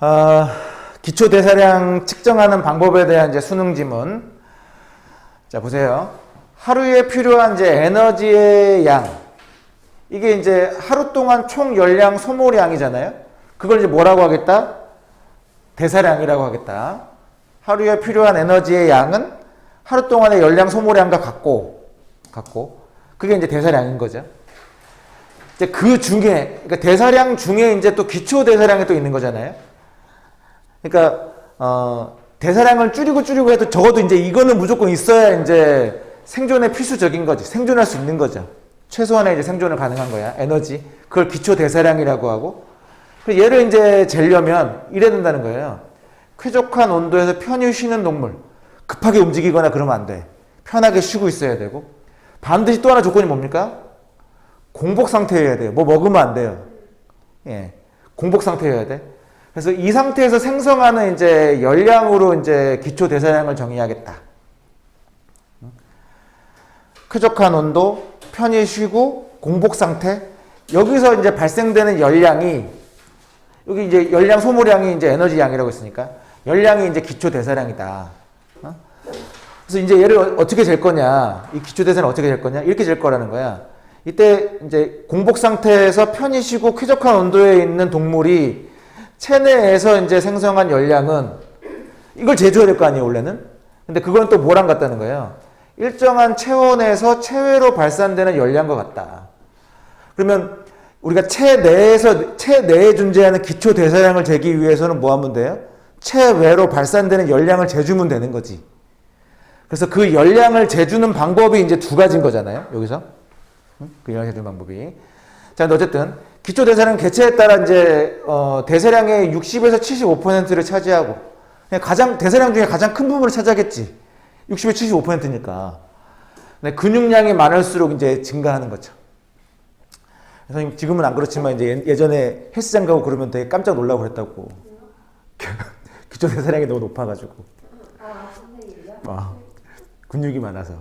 아, 기초 대사량 측정하는 방법에 대한 이제 수능 지문. 자, 보세요. 하루에 필요한 이제 에너지의 양. 이게 이제 하루 동안 총 열량 소모량이잖아요. 그걸 이제 뭐라고 하겠다? 대사량이라고 하겠다. 하루에 필요한 에너지의 양은 하루 동안의 열량 소모량과 같고, 그게 이제 대사량인 거죠. 이제 그 중에, 그러니까 대사량 중에 이제 또 기초 대사량이 또 있는 거잖아요. 그러니까, 대사량을 줄이고 해도 적어도 이제 이거는 무조건 있어야 이제 생존에 필수적인 거지. 생존할 수 있는 거죠. 최소한의 이제 생존을 가능한 거야. 에너지. 그걸 기초 대사량이라고 하고. 그래서 얘를 이제 재려면 이래야 된다는 거예요. 쾌적한 온도에서 편히 쉬는 동물. 급하게 움직이거나 그러면 안 돼. 편하게 쉬고 있어야 되고. 반드시 또 하나 조건이 뭡니까? 공복 상태여야 돼요. 뭐 먹으면 안 돼요. 예. 공복 상태여야 돼. 그래서 이 상태에서 생성하는 이제 열량으로 이제 기초 대사량을 정의하겠다. 쾌적한 온도, 편히 쉬고, 공복 상태. 여기서 이제 발생되는 열량이, 여기 이제 열량 소모량이 이제 에너지 양이라고 했으니까, 열량이 이제 기초 대사량이다. 그래서 이제 얘를 어떻게 잴 거냐, 이 기초 대사량 어떻게 잴 거냐, 이렇게 잴 거라는 거야. 이때 이제 공복 상태에서 편히 쉬고 쾌적한 온도에 있는 동물이 체내에서 이제 생성한 열량은 이걸 재줘야 될 거 아니에요, 원래는? 근데 그건 또 뭐랑 같다는 거예요. 일정한 체온에서 체외로 발산되는 열량과 같다. 그러면 우리가 체내에 존재하는 기초 대사량을 재기 위해서는 뭐 하면 돼요? 체외로 발산되는 열량을 재주면 되는 거지. 그래서 그 열량을 재주는 방법이 이제 두 가지인 거잖아요, 여기서. 그 열량 재주는 방법이. 자, 근데 어쨌든 기초 대사량 개체에 따라 이제 대사량의 60에서 75%를 차지하고 그냥 대사량 중에 가장 큰 부분을 차지하겠지. 60에서 75%니까. 근육량이 많을수록 이제 증가하는 거죠. 선생님 지금은 안 그렇지만 이제 예전에 헬스장 가고 그러면 되게 깜짝 놀라고 그랬다고. 기초 대사량이 너무 높아가지고. 근육이 많아서.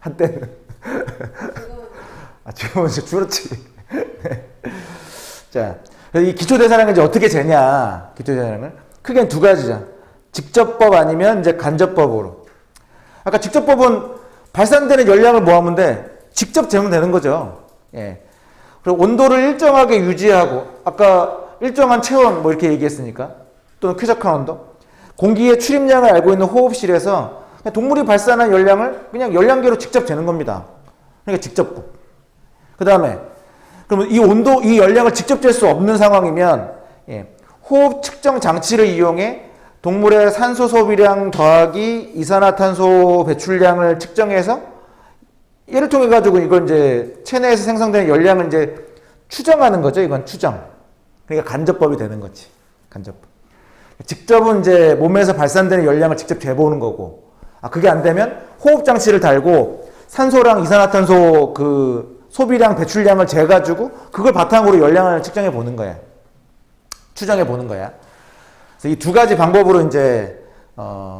한때는. 지금은 이제 줄었지. 자, 이 기초 대사량을 이제 어떻게 재냐? 기초 대사량을 크게는 두 가지죠. 직접법 아니면 이제 간접법으로. 아까 직접법은 발산되는 열량을 모으면 돼. 직접 재면 되는 거죠. 예. 그리고 온도를 일정하게 유지하고, 아까 일정한 체온 뭐 이렇게 얘기했으니까, 또는 쾌적한 온도. 공기의 출입량을 알고 있는 호흡실에서 동물이 발산한 열량을 그냥 열량계로 직접 재는 겁니다. 그러니까 직접법. 그 다음에, 그러면 이 열량을 직접 잴 수 없는 상황이면, 예, 호흡 측정 장치를 이용해 동물의 산소 소비량 더하기 이산화탄소 배출량을 측정해서 얘를 통해 가지고 이걸 이제 체내에서 생성되는 열량을 이제 추정하는 거죠. 이건 추정. 그러니까 간접법이 되는 거지. 간접법. 직접은 이제 몸에서 발산되는 열량을 직접 재보는 거고, 그게 안 되면 호흡 장치를 달고 산소랑 이산화탄소 그 소비량 배출량을 재가지고 그걸 바탕으로 열량을 측정해 보는 거야. 추정해 보는 거야. 그래서 이 두 가지 방법으로 이제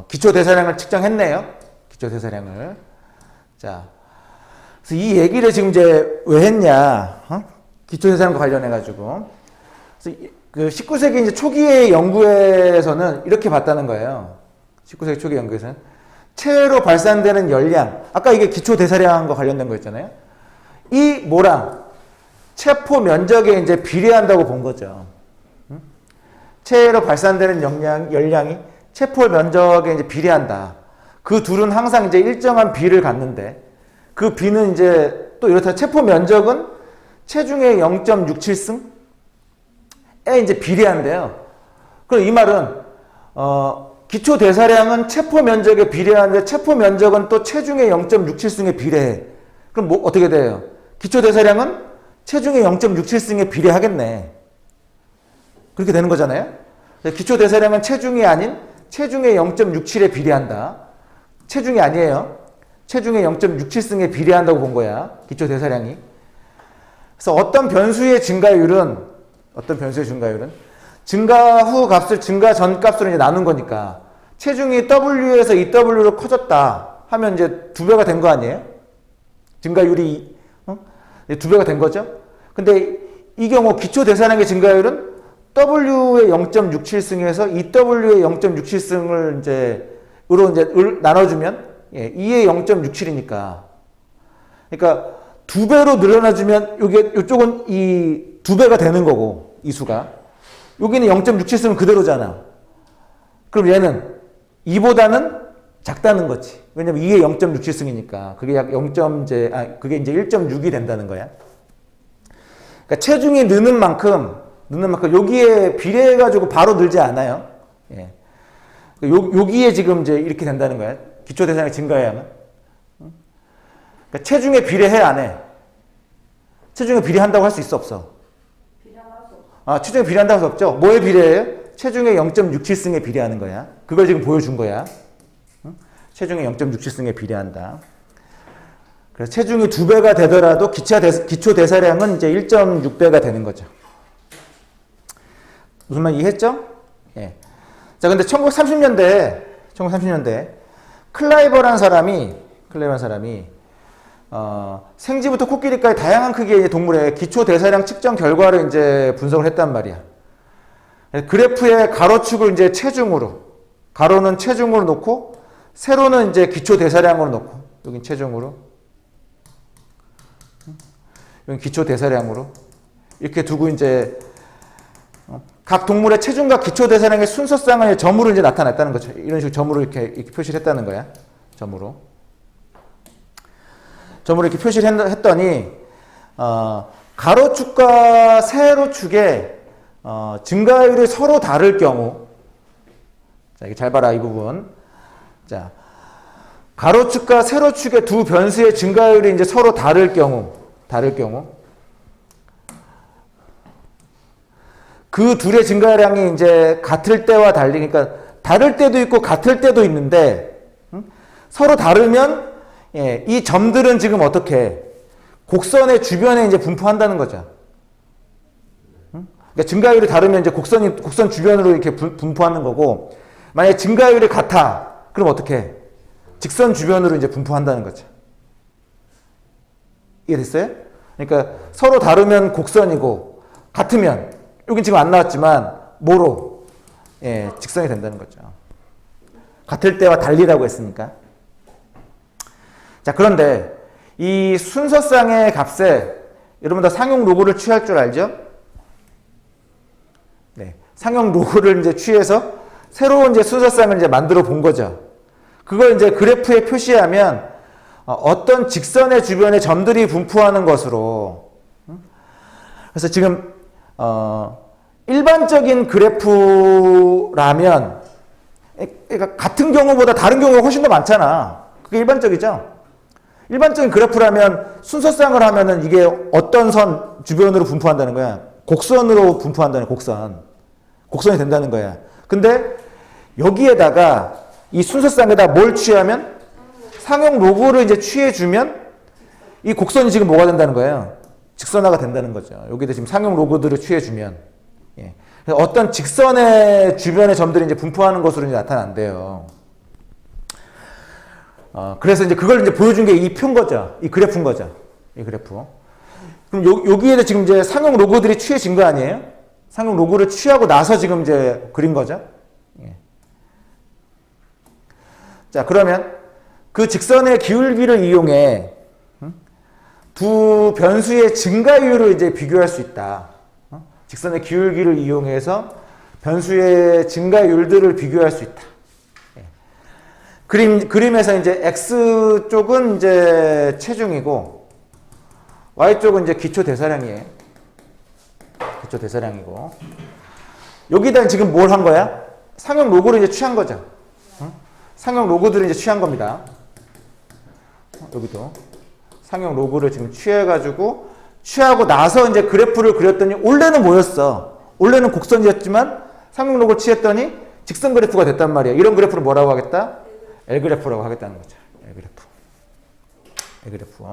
기초 대사량을 측정했네요. 기초 대사량을. 자, 그래서 이 얘기를 지금 이제 왜 했냐? 기초 대사량과 관련해 가지고. 그래서 그 19세기 이제 초기의 연구에서는 이렇게 봤다는 거예요. 19세기 초기 연구에서는 체외로 발산되는 열량. 아까 이게 기초 대사량과 관련된 거였잖아요. 이 뭐랑 체포 면적에 이제 비례한다고 본 거죠. 체외로 발산되는 열량이 체포 면적에 이제 비례한다. 그 둘은 항상 이제 일정한 비를 갖는데 그 비는 이제 또 이렇다. 체포 면적은 체중의 0.67승에 이제 비례한대요. 그럼 이 말은 기초 대사량은 체포 면적에 비례하는데 체포 면적은 또 체중의 0.67승에 비례해. 그럼 뭐 어떻게 돼요? 기초 대사량은 체중의 0.67승에 비례하겠네. 그렇게 되는 거잖아요. 기초 대사량은 체중이 아닌 체중의 0.67에 비례한다. 체중이 아니에요. 체중의 0.67승에 비례한다고 본 거야. 기초 대사량이. 그래서 어떤 변수의 증가율은 증가 후 값을 증가 전 값으로 이제 나눈 거니까 체중이 W에서 2W로 커졌다 하면 이제 2배가 된 거 아니에요? 증가율이 2배가 된 거죠. 근데 이 경우 기초 대사량의 증가율은 W의 0.67승에서 EW의 0.67승을 이제 나눠주면 2의 0.67이니까. 그러니까 2배로 늘어나주면 이쪽은 이 2배가 되는 거고, 이 수가. 여기는 0.67승은 그대로잖아. 그럼 얘는 2보다는 작다는 거지. 왜냐면 2의 0.67승이니까. 그게 약 그게 이제 1.6이 된다는 거야. 그러니까 체중이 느는 만큼 여기에 비례해가지고 바로 늘지 않아요. 예. 여기에 지금 이제 이렇게 된다는 거야. 기초 대사량이 증가해야만. 그러니까 체중에 비례해, 안 해? 체중에 비례한다고 할 수 있어, 없어? 체중에 비례한다고 할 수 없죠? 뭐에 비례해요? 체중의 0.67승에 비례하는 거야. 그걸 지금 보여준 거야. 체중의 0.67승에 비례한다. 그래서 체중이 2배가 되더라도 기초 대사량은 이제 1.6배가 되는 거죠. 무슨 말 이해했죠? 예. 자, 근데 1930년대 클라이버라는 사람이 생쥐부터 코끼리까지 다양한 크기의 동물의 기초 대사량 측정 결과를 이제 분석을 했단 말이야. 그래프의 가로축을 이제 가로는 체중으로 놓고, 세로는 이제 기초 대사량으로 놓고, 여긴 체중으로, 여긴 기초 대사량으로 이렇게 두고 이제 각 동물의 체중과 기초 대사량의 순서상을 점으로 이제 나타냈다는 거죠. 이런 식으로 점으로 이렇게 표시를 했다는 거야. 점으로 이렇게 표시를 했더니 가로축과 세로축의 증가율이 서로 다를 경우, 자, 이게 잘 봐라, 이 부분. 자, 가로축과 세로축의 두 변수의 증가율이 이제 서로 다를 경우, 그 둘의 증가량이 이제 같을 때와 달리, 그러니까 다를 때도 있고 같을 때도 있는데, 서로 다르면, 이 점들은 지금 어떻게, 곡선의 주변에 이제 분포한다는 거죠. 그러니까 증가율이 다르면 이제 곡선 주변으로 이렇게 분포하는 거고, 만약에 증가율이 같아, 그럼 어떻게? 직선 주변으로 이제 분포한다는 거죠. 이해됐어요? 그러니까 서로 다르면 곡선이고, 같으면, 여긴 지금 안 나왔지만, 뭐로? 직선이 된다는 거죠. 같을 때와 달리라고 했으니까. 자, 그런데, 이 순서상의 값에, 여러분 다 상용 로그를 취할 줄 알죠? 네. 상용 로그를 이제 취해서, 새로운 이제 순서상을 이제 만들어 본 거죠. 그걸 이제 그래프에 표시하면, 어떤 직선의 주변에 점들이 분포하는 것으로, 그래서 지금, 일반적인 그래프라면, 그러니까 같은 경우보다 다른 경우가 훨씬 더 많잖아. 그게 일반적이죠? 일반적인 그래프라면 순서상을 하면은 이게 어떤 선 주변으로 분포한다는 거야? 곡선으로 분포한다는 곡선이 된다는 거야. 근데 여기에다가 이 순서상에다 뭘 취하면? 상용 로그를 이제 취해주면 이 곡선이 지금 뭐가 된다는 거예요? 직선화가 된다는 거죠. 여기다 지금 상용 로그들을 취해주면. 예. 그래서 어떤 직선의 주변의 점들이 이제 분포하는 것으로 이제 나타난대요. 그래서 이제 그걸 이제 보여준 게 이 표인 거죠. 이 그래프인 거죠. 이 그래프. 그럼 여기에 지금 이제 상용 로그들이 취해진 거 아니에요? 상용 로그를 취하고 나서 지금 이제 그린 거죠. 예. 자, 그러면 그 직선의 기울기를 이용해 두 변수의 증가율을 이제 비교할 수 있다. 직선의 기울기를 이용해서 변수의 증가율들을 비교할 수 있다. 예. 그림에서 이제 X 쪽은 이제 체중이고, Y 쪽은 이제 기초 대사량이에요. 기초 대사량이고. 여기다 지금 뭘 한 거야? 상용 로그를 이제 취한 거죠. 상용 로그들을 이제 취한 겁니다. 여기도. 상용 로그를 지금 취하고 나서 이제 그래프를 그렸더니, 원래는 뭐였어? 원래는 곡선이었지만, 상용 로그를 취했더니 직선 그래프가 됐단 말이야. 이런 그래프를 뭐라고 하겠다? L그래프라고 하겠다는 거죠. L그래프.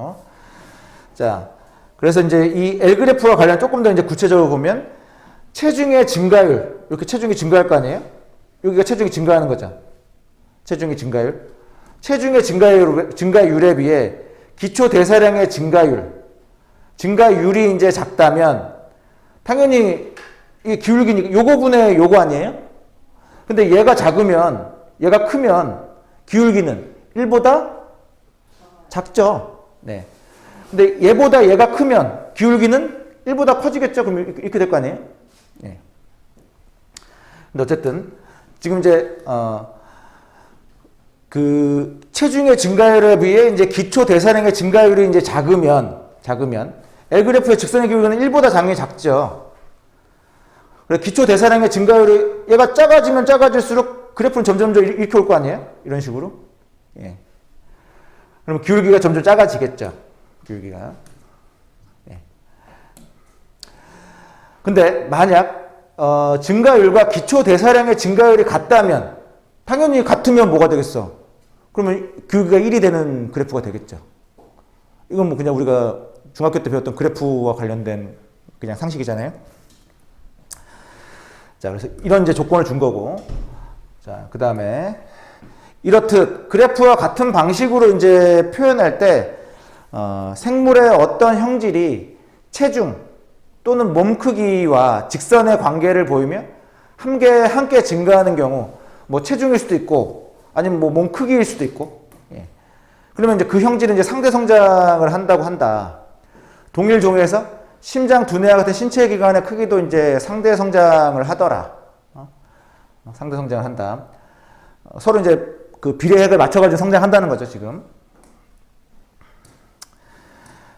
자, 그래서 이제 이 L그래프와 관련 조금 더 이제 구체적으로 보면, 체중의 증가율, 이렇게 체중이 증가할 거 아니에요? 여기가 체중이 증가하는 거죠. 체중의 증가율. 체중의 증가율에 비해 기초 대사량의 증가율이 이제 작다면, 당연히 이게 기울기니까 요거분의 요거 아니에요? 근데 얘가 작으면 얘가 크면 기울기는 1보다 작죠. 네. 근데 얘보다 얘가 크면 기울기는 1보다 커지겠죠. 그럼 이렇게 될 거 아니에요? 네. 근데 어쨌든 지금 이제 그 체중의 증가율에 비해 이제 기초 대사량의 증가율이 이제 작으면 L 그래프의 직선의 기울기는 1보다 당연히 작죠. 그래서 기초 대사량의 증가율이 얘가 작아지면 작아질수록 그래프는 점점 이렇게 올 거 아니에요? 이런 식으로. 예. 그럼 기울기가 점점 작아지겠죠. 기울기가. 예. 근데 만약 증가율과 기초 대사량의 증가율이 같다면 당연히 같으면 뭐가 되겠어? 그러면 기울기가 1이 되는 그래프가 되겠죠. 이건 뭐 그냥 우리가 중학교 때 배웠던 그래프와 관련된 그냥 상식이잖아요. 자, 그래서 이런 이제 조건을 준 거고. 자, 그 다음에 이렇듯 그래프와 같은 방식으로 이제 표현할 때 생물의 어떤 형질이 체중 또는 몸 크기와 직선의 관계를 보이며 함께 증가하는 경우 뭐 체중일 수도 있고 아니면 뭐 몸 크기일 수도 있고 예. 그러면 이제 그 형질은 이제 상대 성장을 한다고 한다. 동일 종에서 심장, 두뇌와 같은 신체 기관의 크기도 이제 상대 성장을 하더라. 상대 성장을 한다. 서로 이제 그 비례액을 맞춰가지고 성장한다는 거죠, 지금.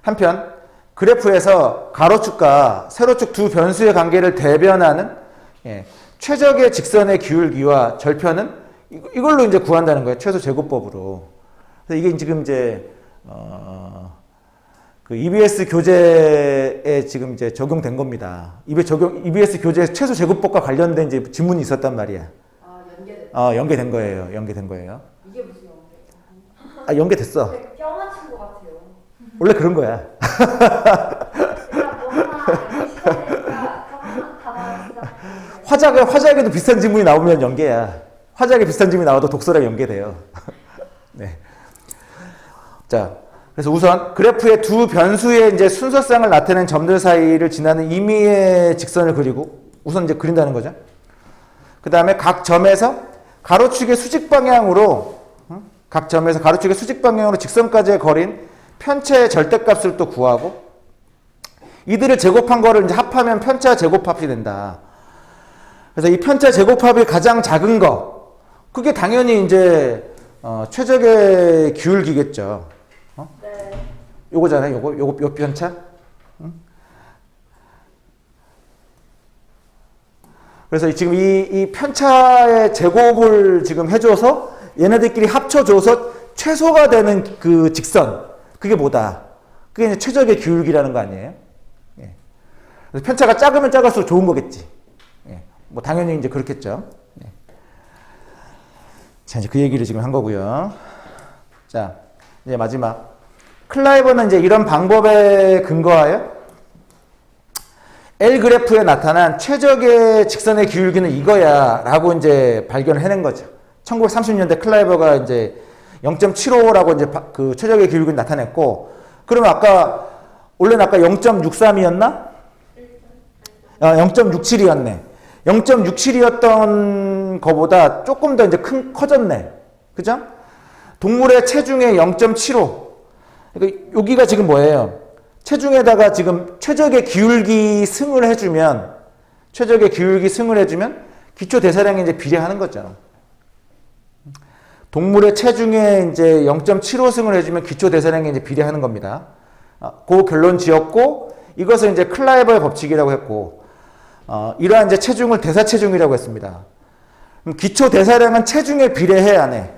한편, 그래프에서 가로축과 세로축 두 변수의 관계를 대변하는 예, 최적의 직선의 기울기와 절편은 이걸로 이제 구한다는 거예요. 최소 제곱법으로. 그래서 이게 지금 이제, 그 EBS 교재에 지금 이제 적용된 겁니다. EBS 교재 최소 제곱법과 관련된 이제 지문이 있었단 말이야. 연계된 거예요. 연계된 거예요. 이게 무슨 연계예요? 연계됐어. 뼈 맞춘 것 같아요. 원래 그런 거야. 화작에도 비슷한 지문이 나오면 연계야. 화작에 비슷한 지문이 나와도 독서랑 연계돼요. 네. 자, 그래서 우선 그래프의 두 변수의 이제 순서상을 나타낸 점들 사이를 지나는 임의의 직선을 그리고 우선 이제 그린다는 거죠. 그 다음에 각 점에서 가로축의 수직 방향으로 직선까지의 거리인 편차의 절대값을 또 구하고 이들을 제곱한 거를 이제 합하면 편차 제곱합이 된다. 그래서 이 편차 제곱합이 가장 작은 거 그게 당연히 이제 최적의 기울기겠죠. 네. 요거잖아요. 요거 편차. 그래서 지금 이 편차의 제곱을 지금 해줘서 얘네들끼리 합쳐줘서 최소가 되는 그 직선 그게 뭐다? 그게 이제 최적의 기울기라는 거 아니에요? 예. 그래서 편차가 작으면 작을수록 좋은 거겠지. 예. 뭐 당연히 이제 그렇겠죠. 예. 자, 이제 그 얘기를 지금 한 거고요. 자, 이제 마지막. 클라이버는 이제 이런 방법에 근거하여 L 그래프에 나타난 최적의 직선의 기울기는 이거야 라고 이제 발견을 해낸 거죠. 1930년대 클라이버가 이제 0.75라고 이제 그 최적의 기울기를 나타냈고, 그러면 원래는 아까 0.63이었나? 0.67이었네. 0.67이었던 거보다 조금 더 이제 커졌네. 그죠? 동물의 체중의 0.75. 그러니까 여기가 지금 뭐예요? 체중에다가 지금 최적의 기울기 승을 해주면 기초 대사량에 이제 비례하는 거죠. 동물의 체중에 이제 0.75 승을 해주면 기초 대사량에 이제 비례하는 겁니다. 그 결론 지었고 이것을 이제 클라이버의 법칙이라고 했고 이러한 이제 체중을 대사 체중이라고 했습니다. 그럼 기초 대사량은 체중에 비례해 안 해?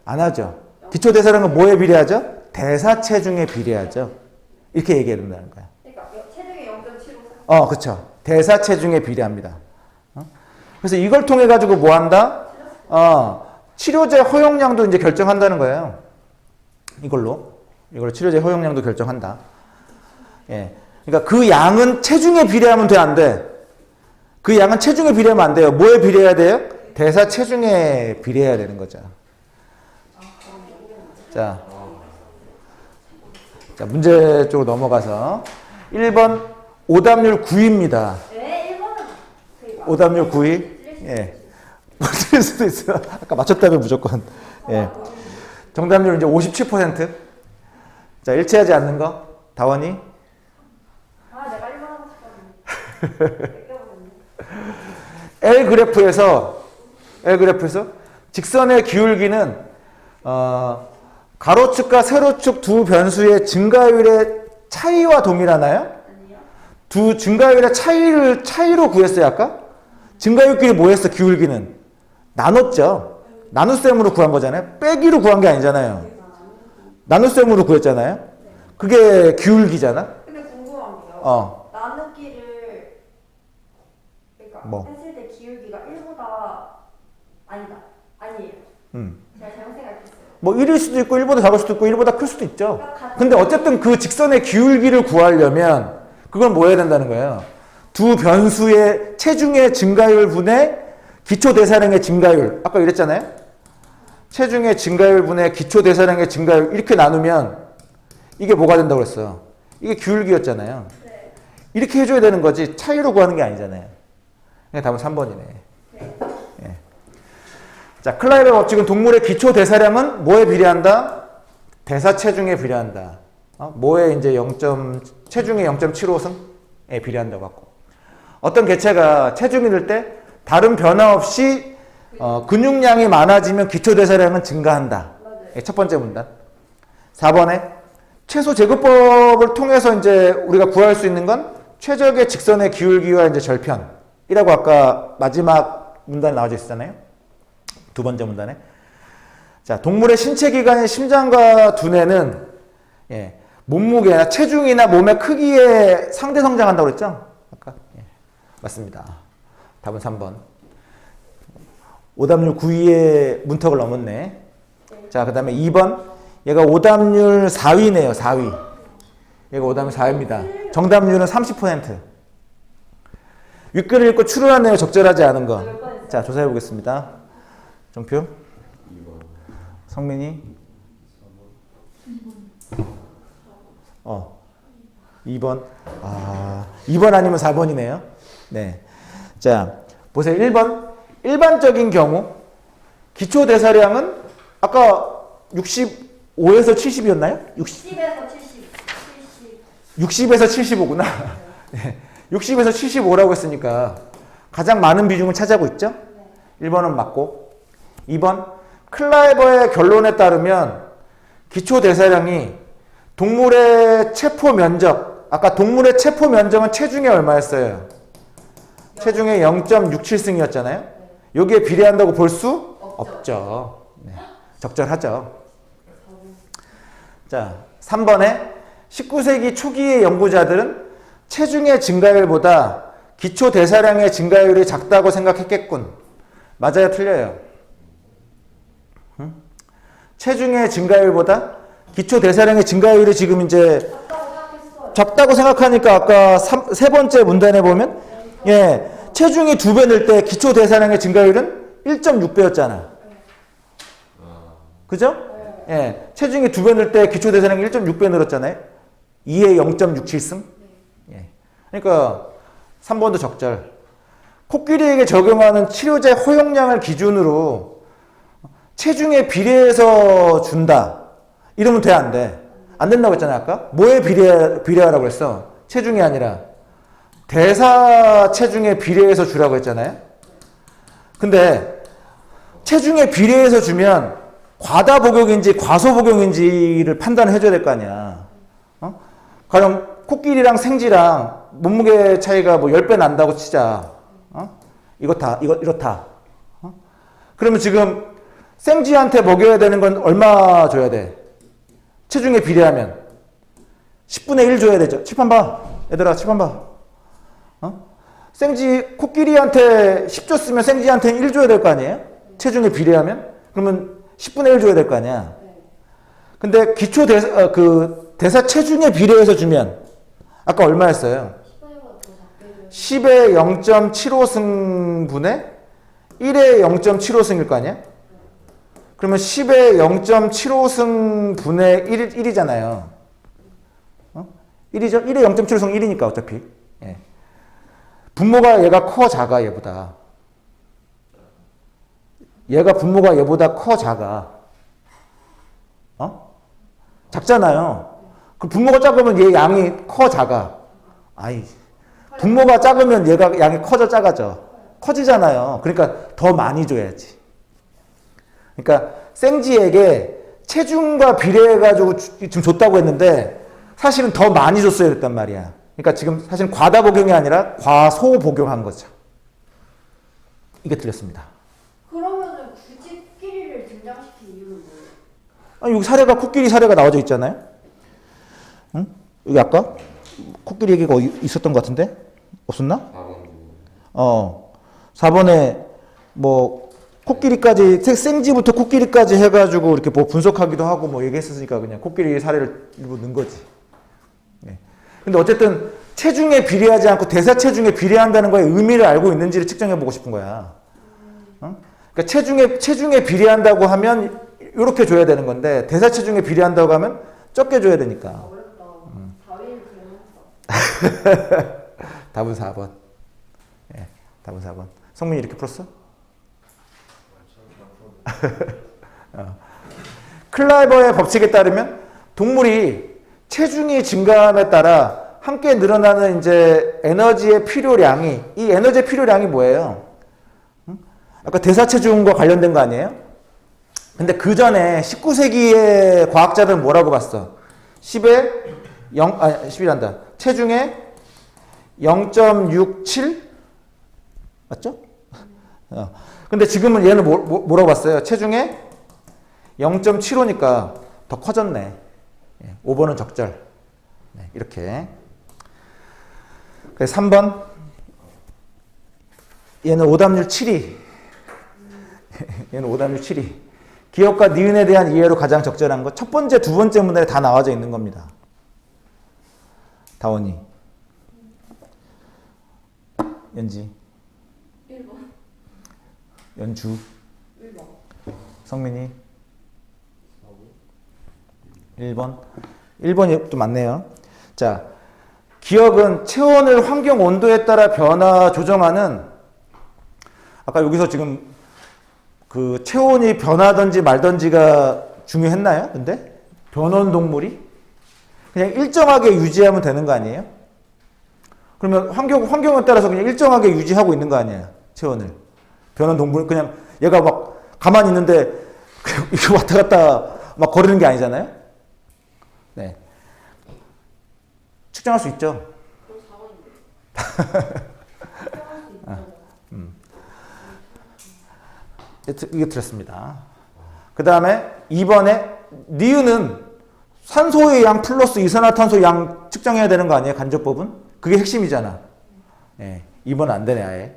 안 하죠. 기초 대사량은 뭐에 비례하죠? 대사 체중에 비례하죠. 이렇게 얘기해야 된다는 거야. 그러니까 체중이 0.75. 그렇죠. 대사 체중에 비례합니다. 그래서 이걸 통해 가지고 뭐 한다? 치료제 허용량도 이제 결정한다는 거예요. 이걸로 치료제 허용량도 결정한다. 예. 그러니까 그 양은 체중에 비례하면 돼, 안 돼? 그 양은 체중에 비례하면 안 돼요. 뭐에 비례해야 돼요? 대사 체중에 비례해야 되는 거죠. 자, 문제 쪽으로 넘어가서 1번 오답률 9입니다. 네, 1번은 저희가 오답률 9위. 예. 틀릴 수도 있어요. 아까 맞췄다면 무조건. 예. 정답률 이제 57%. 자, 일치하지 않는 거. 다원이. 아, 내가 1번 하고 싶었는데. L 그래프에서 직선의 기울기는 가로축과 세로축 두 변수의 증가율의 차이와 동일하나요? 아니요. 두 증가율의 차이로 구했어요, 아까? 증가율끼리 뭐 했어, 기울기는? 나눴죠. 나눗셈으로 구한 거잖아요. 빼기로 구한 게 아니잖아요. 나눗셈으로 구했잖아요. 그게 기울기잖아. 근데 궁금한 게요. 나누기를 그러니까 뭐? 했을 때 기울기가 1보다 아니다. 아니에요. 제가 잘못 생각했어요. 뭐 1일 수도 있고 1보다 작을 수도 있고 1보다 클 수도 있죠. 근데 어쨌든 그 직선의 기울기를 구하려면 그건 뭐 해야 된다는 거예요. 두 변수의 체중의 증가율 분의 기초 대사량의 증가율. 아까 이랬잖아요. 체중의 증가율 분의 기초 대사량의 증가율 이렇게 나누면 이게 뭐가 된다고 그랬어요. 이게 기울기였잖아요. 네. 이렇게 해줘야 되는 거지 차이로 구하는 게 아니잖아요. 답은 3번이네. 네. 예. 자, 클라이베 법칙은 동물의 기초 대사량은 뭐에 비례한다? 대사 체중에 비례한다. 뭐에 이제 체중의 0.75승에 비례한다고 갖고. 어떤 개체가 체중이 늘 때 다른 변화 없이 근육량이 많아지면 기초 대사량은 증가한다. 맞아요. 첫 번째 문단. 4번에 최소 제곱법을 통해서 이제 우리가 구할 수 있는 건 최적의 직선의 기울기와 이제 절편이라고 아까 마지막 문단에 나와져 있었잖아요. 두 번째 문단에. 자, 동물의 신체 기관인 심장과 두뇌는 몸무게나 체중이나 몸의 크기에 상대 성장한다고 그랬죠? 아까. 맞습니다. 답은 3번. 오답률 9위의 문턱을 넘었네. 자, 그 다음에 2번. 얘가 오답률 4위네요. 4위. 얘가 오답률 4위입니다. 정답률은 30%. 윗글을 읽고 추론하네요. 적절하지 않은 거. 자, 조사해 보겠습니다. 정표. 2번. 성민이. 2번. 2번 아니면 4번이네요. 네. 자, 보세요. 1번. 일반적인 경우 기초 대사량은 아까 65에서 70이었나요? 10에서 70. 60에서 75구나. 네. 60에서 75라고 했으니까 가장 많은 비중을 차지하고 있죠? 1번은 맞고. 2번. 클라이버의 결론에 따르면 기초 대사량이 동물의 체포 면적, 아까 동물의 체포 면적은 체중에 얼마였어요? 체중의 0.67승이었잖아요. 여기에 비례한다고 볼 수 없죠. 네. 적절하죠. 자, 3번에 19세기 초기의 연구자들은 체중의 증가율보다 기초 대사량의 증가율이 작다고 생각했겠군. 맞아요, 틀려요? 체중의 증가율보다 기초 대사량의 증가율이 지금 이제 적다고 생각하니까 아까 세 번째 문단에 보면 체중이 2배 늘 때 기초 대사량의 증가율은 1.6배였잖아. 그죠? 체중이 2배 늘 때 기초 대사량이 1.6배 늘었잖아요. 2에 0.67승. 그러니까 3번도 적절. 코끼리에게 적용하는 치료제 허용량을 기준으로 체중에 비례해서 준다. 이러면 돼, 안 돼? 안 된다고 했잖아요, 아까? 뭐에 비례하라고 했어? 체중이 아니라 대사 체중에 비례해서 주라고 했잖아요. 근데 체중에 비례해서 주면 과다 복용인지 과소 복용인지를 판단을 해줘야 될 거 아니야. 가령 코끼리랑 생쥐랑 몸무게 차이가 뭐 10배 난다고 치자. 이렇다. 그러면 지금 생쥐한테 먹여야 되는 건 얼마 줘야 돼? 체중에 비례하면 10분의 1 줘야 되죠. 칠판 봐. 얘들아, 칠판 봐. 코끼리한테 10 줬으면 생쥐한테는 1 줘야 될 거 아니에요? 체중에 비례하면? 그러면 10분의 1 줘야 될 거 아니야? 근데 기초 대사 체중에 비례해서 주면 아까 얼마였어요? 10의 0.75승분의 1의 0.75승일 거 아니야? 그러면 10의 0.75승분의 1이잖아요. 1이죠? 1의 0.75승 1이니까 어차피. 분모가 얘가 커 작아 얘보다. 얘가 분모가 얘보다 커 작아. 어? 작잖아요. 그 분모가 작으면 얘 양이 커 작아. 아이. 분모가 작으면 얘가 양이 커져 작아져. 커지잖아요. 그러니까 더 많이 줘야지. 그러니까 생지에게 체중과 비례해가지고 지금 줬다고 했는데 사실은 더 많이 줬어야 됐단 말이야. 그러니까 지금 사실은 과다 복용이 아니라 과소 복용한 거죠. 이게 틀렸습니다. 그러면은 굳이 코끼리를 등장시킨 이유는 뭐예요? 아니, 여기 사례가 코끼리 사례가 나와져 있잖아요. 응? 여기 아까 코끼리 얘기가 있었던 것 같은데 없었나? 4번에 뭐 코끼리까지 생지부터 코끼리까지 해가지고 이렇게 뭐 분석하기도 하고 뭐 얘기했으니까 그냥 코끼리 사례를 일부 넣은 거지. 네. 근데 어쨌든 체중에 비례하지 않고 대사 체중에 비례한다는 거에 의미를 알고 있는지를 측정해 보고 싶은 거야. 어? 그러니까 체중에 비례한다고 하면 이렇게 줘야 되는 건데 대사 체중에 비례한다고 하면 적게 줘야 되니까. 어렵다. 4위를 그려놨어. 답은 4번. 예, 답은 4번. 성민이 이렇게 풀었어? 클라이버의 법칙에 따르면 동물이 체중이 증가함에 따라 함께 늘어나는 이제 에너지의 필요량이 이 에너지의 필요량이 뭐예요? 아까 대사 체중과 관련된 거 아니에요? 근데 그 전에 19세기의 과학자들은 뭐라고 봤어? 10에 10이란다. 체중에 0.67? 맞죠? 근데 지금은 얘는 뭐라고 봤어요? 체중에 0.75니까 더 커졌네. 5번은 적절. 네, 이렇게. 그래서 3번. 얘는 오답률 7위. 얘는 오답률 7위. 기억과 니은에 대한 이해로 가장 적절한 것. 첫 번째, 두 번째 문제에 다 나와져 있는 겁니다. 다원이. 연지. 1번. 연주. 1번. 성민이. 1번. 1번이 또 맞네요. 자, 기억은 체온을 환경 온도에 따라 변화 조정하는 아까 여기서 지금 그 체온이 변하든지 말든지가 중요했나요? 근데 변온 동물이 그냥 일정하게 유지하면 되는 거 아니에요? 그러면 환경에 따라서 그냥 일정하게 유지하고 있는 거 아니에요? 체온을. 변온 동물 그냥 얘가 막 가만히 있는데 이렇게 왔다 갔다 막 거리는 게 아니잖아요? 네. 측정할 수 있죠? 그럼 4번인데. 이게 틀렸습니다. 그 다음에 2번에 니은은 산소의 양 플러스 이산화탄소 양 측정해야 되는 거 아니에요? 간접법은? 그게 핵심이잖아. 네, 2번 안 되네 아예.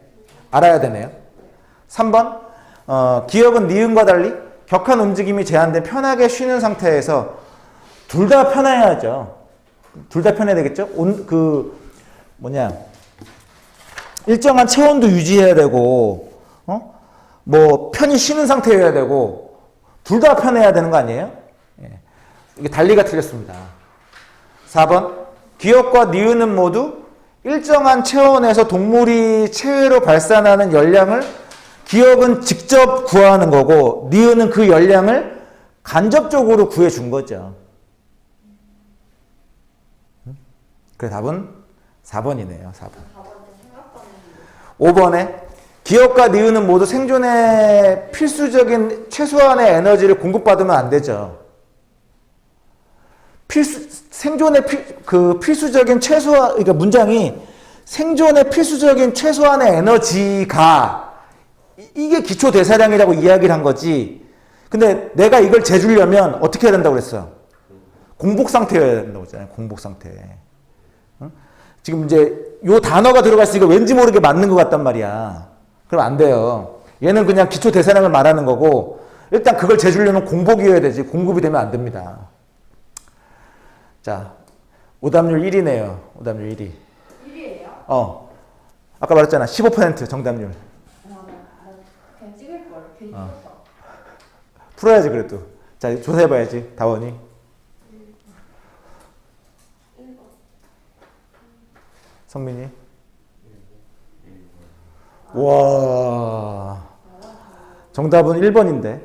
알아야 되네요. 3번 기억은 니은과 달리 격한 움직임이 제한된 편하게 쉬는 상태에서 둘 다 편해야죠. 둘 다 편해야 되겠죠? 일정한 체온도 유지해야 되고, 뭐, 편히 쉬는 상태여야 되고, 둘 다 편해야 되는 거 아니에요? 예. 이게 달리가 틀렸습니다. 4번. 기억과 니은은 모두 일정한 체온에서 동물이 체외로 발산하는 열량을 기억은 직접 구하는 거고, 니은은 그 열량을 간접적으로 구해준 거죠. 그래서 답은 4번이네요. 4번. 5번에 기억과 니은은 모두 생존에 필수적인 최소한의 에너지를 공급받으면 안 되죠. 생존의 필수적인 최소한, 그러니까 문장이 생존의 필수적인 최소한의 에너지가 이게 기초 대사량이라고 이야기를 한 거지. 근데 내가 이걸 재주려면 어떻게 해야 된다고 그랬어? 공복 상태여야 된다고 했잖아요. 공복 상태. 지금 이제 요 단어가 들어갔으니까 왠지 모르게 맞는 것 같단 말이야. 그럼 안 돼요. 얘는 그냥 기초 대사량을 말하는 거고 일단 그걸 재주려면 공복이어야 되지 공급이 되면 안 됩니다. 자, 오답률 1위네요. 오답률 1위. 1위예요? 아까 말했잖아. 15% 정답률. 그냥 찍을 걸. 괜히 찍었다. 풀어야지 그래도. 자, 조사해봐야지. 다원이. 1번. 성민이. 와. 정답은 1번인데.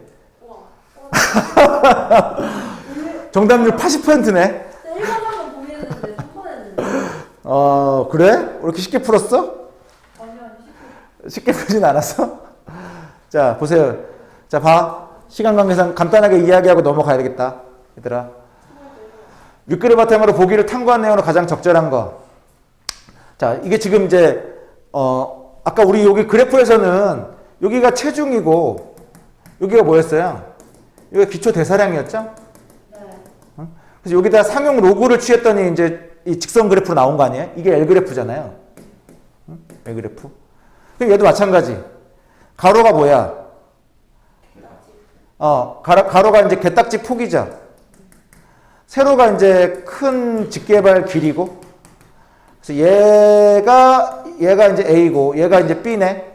정답률 80%네. 1번 한번 고민했는데 3번 했는데. 그래? 왜 이렇게 쉽게 풀었어? 아니요, 쉽게 풀진 않았어? 자, 보세요. 자, 봐. 시간 관계상 간단하게 이야기하고 넘어가야 되겠다. 얘들아. 윗글을 바탕으로 보기를 탐구한 내용으로 가장 적절한 거. 자, 이게 지금 이제, 아까 우리 여기 그래프에서는 여기가 체중이고, 여기가 뭐였어요? 여기가 기초 대사량이었죠? 네. 그래서 여기다 상용 로그를 취했더니 이제 이 직선 그래프로 나온 거 아니에요? 이게 L 그래프잖아요. L 그래프. 그럼 얘도 마찬가지. 가로가 뭐야? 가로가 이제 개딱지 폭이죠. 세로가 이제 큰 직개발 길이고, 그래서 얘가 이제 A고, 얘가 이제 B네.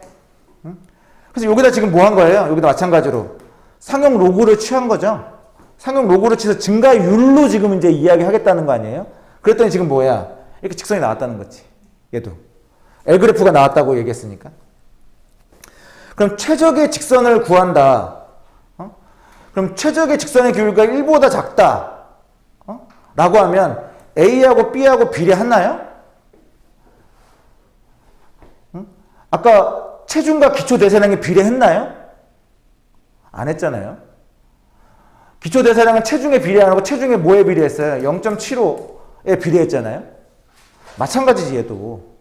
그래서 여기다 지금 뭐 한 거예요? 여기다 마찬가지로 상용 로그를 취한 거죠. 상용 로그를 취해서 증가율로 지금 이제 이야기하겠다는 거 아니에요? 그랬더니 지금 뭐야? 이렇게 직선이 나왔다는 거지. 얘도 L 그래프가 나왔다고 얘기했으니까. 그럼 최적의 직선을 구한다. 그럼 최적의 직선의 기울기가 1보다 작다. 라고 하면 A하고 B하고 비례하나요? 아까 체중과 기초 대사량이 비례했나요? 안 했잖아요. 기초 대사량은 체중에 비례 안 하고 체중에 뭐에 비례했어요? 0.75에 비례했잖아요. 마찬가지지 얘도.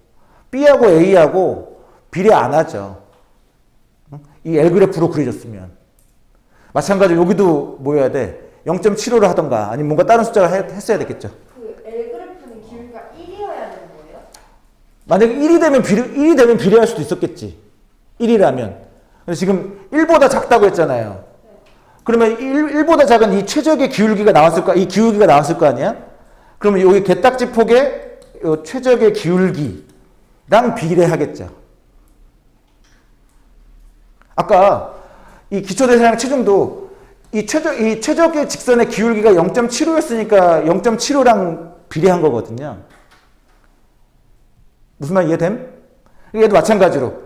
B하고 A하고 비례 안 하죠. 이 L 그래프로 그려졌으면. 마찬가지로 여기도 뭐 해야 돼? 0.75로 하던가 아니면 뭔가 다른 숫자를 했어야 됐겠죠. 그 L 그래프는 기울기가 1이어야 되는 거예요? 만약에 1이 되면 비례할 수도 있었겠지. 1이라면. 그래서 지금 1보다 작다고 했잖아요. 그러면 1보다 작은 이 최적의 기울기가 나왔을 거, 이 기울기가 나왔을 거 아니야? 그러면 여기 개딱지 폭의 최적의 기울기랑 비례하겠죠. 아까 이 기초대사량 체중도 이 최적의 직선의 기울기가 0.75였으니까 0.75랑 비례한 거거든요. 무슨 말 이해됨? 얘도 마찬가지로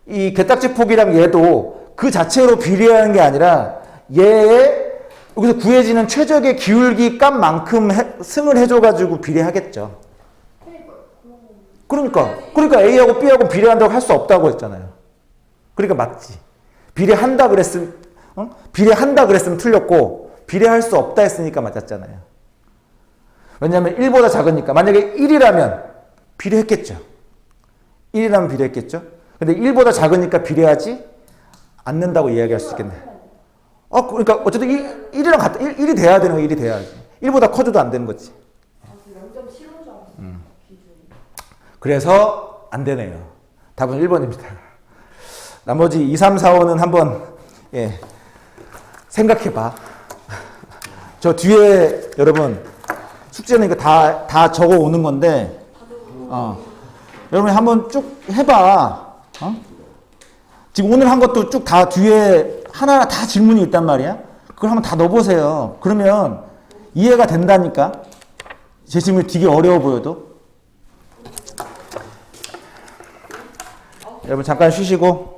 이 개딱지 폭이랑 얘도 그 자체로 비례하는 게 아니라 얘의 여기서 구해지는 최적의 기울기 값만큼 승을 해줘가지고 비례하겠죠. 그러니까 A하고 B하고 비례한다고 할 수 없다고 했잖아요. 그러니까 맞지. 비례한다 그랬으면 틀렸고 비례할 수 없다 했으니까 맞았잖아요. 왜냐하면 1보다 작으니까. 만약에 1이라면 비례했겠죠. 1이라면 비례했겠죠. 근데 1보다 작으니까 비례하지 않는다고 이야기할 수 있겠네. 그러니까 어쨌든 1이랑 같다. 1이 돼야 되는 거야. 1이 돼야지. 1보다 커져도 안 되는 거지. 0.75점 기준. 그래서 안 되네요. 답은 1번입니다. 나머지 2, 3, 4, 5는 한번 생각해봐. 저 뒤에 여러분 숙제는 이거 다 적어 오는 건데 여러분 한번 쭉 해봐. 지금 오늘 한 것도 쭉 다 뒤에 하나하나 다 질문이 있단 말이야. 그걸 한번 다 넣어보세요. 그러면 이해가 된다니까. 제 질문이 되게 어려워 보여도. 여러분 잠깐 쉬시고